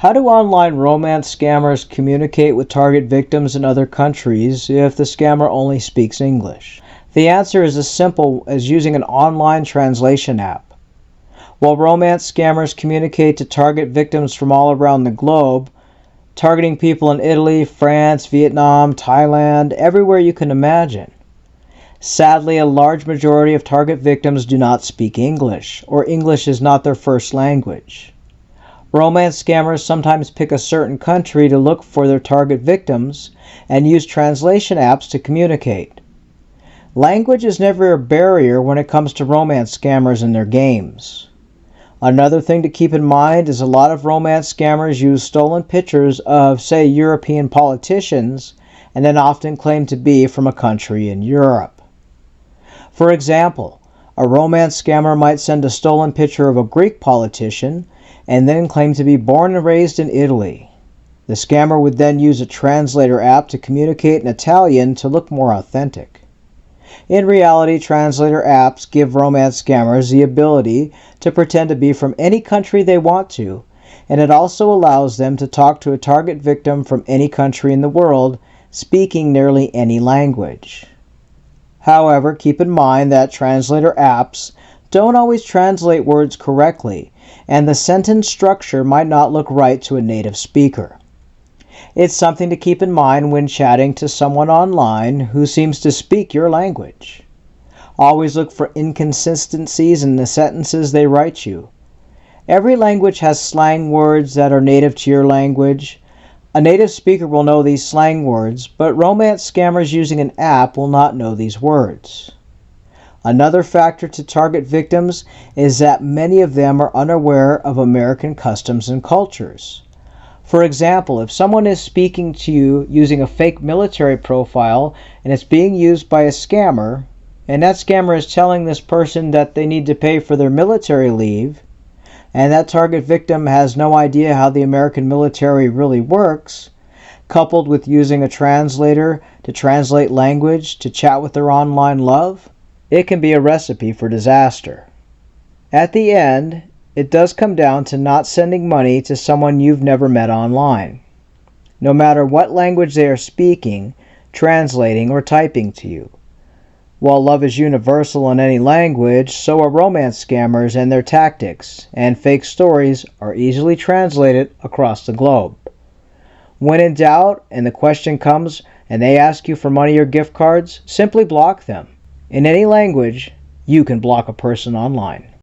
How do online romance scammers communicate with target victims in other countries if the scammer only speaks English? The answer is as simple as using an online translation app. While romance scammers communicate to target victims from all around the globe, targeting people in Italy, France, Vietnam, Thailand, everywhere you can imagine. Sadly, a large majority of target victims do not speak English, or English is not their first language. Romance scammers sometimes pick a certain country to look for their target victims and use translation apps to communicate. Language is never a barrier when it comes to romance scammers and their games. Another thing to keep in mind is a lot of romance scammers use stolen pictures of, say, European politicians and then often claim to be from a country in Europe. For example, a romance scammer might send a stolen picture of a Greek politician and then claim to be born and raised in Italy. The scammer would then use a translator app to communicate in Italian to look more authentic. In reality, translator apps give romance scammers the ability to pretend to be from any country they want to, and it also allows them to talk to a target victim from any country in the world, speaking nearly any language. However, keep in mind that translator apps don't always translate words correctly, and the sentence structure might not look right to a native speaker. It's something to keep in mind when chatting to someone online who seems to speak your language. Always look for inconsistencies in the sentences they write you. Every language has slang words that are native to your language. A native speaker will know these slang words, but romance scammers using an app will not know these words. Another factor to target victims is that many of them are unaware of American customs and cultures. For example, if someone is speaking to you using a fake military profile and it's being used by a scammer, and that scammer is telling this person that they need to pay for their military leave, and that target victim has no idea how the American military really works, coupled with using a translator to translate language to chat with their online love, it can be a recipe for disaster. At the end, it does come down to not sending money to someone you've never met online, no matter what language they are speaking, translating, or typing to you. While love is universal in any language, so are romance scammers and their tactics, and fake stories are easily translated across the globe. When in doubt and the question comes and they ask you for money or gift cards, simply block them. In any language, you can block a person online.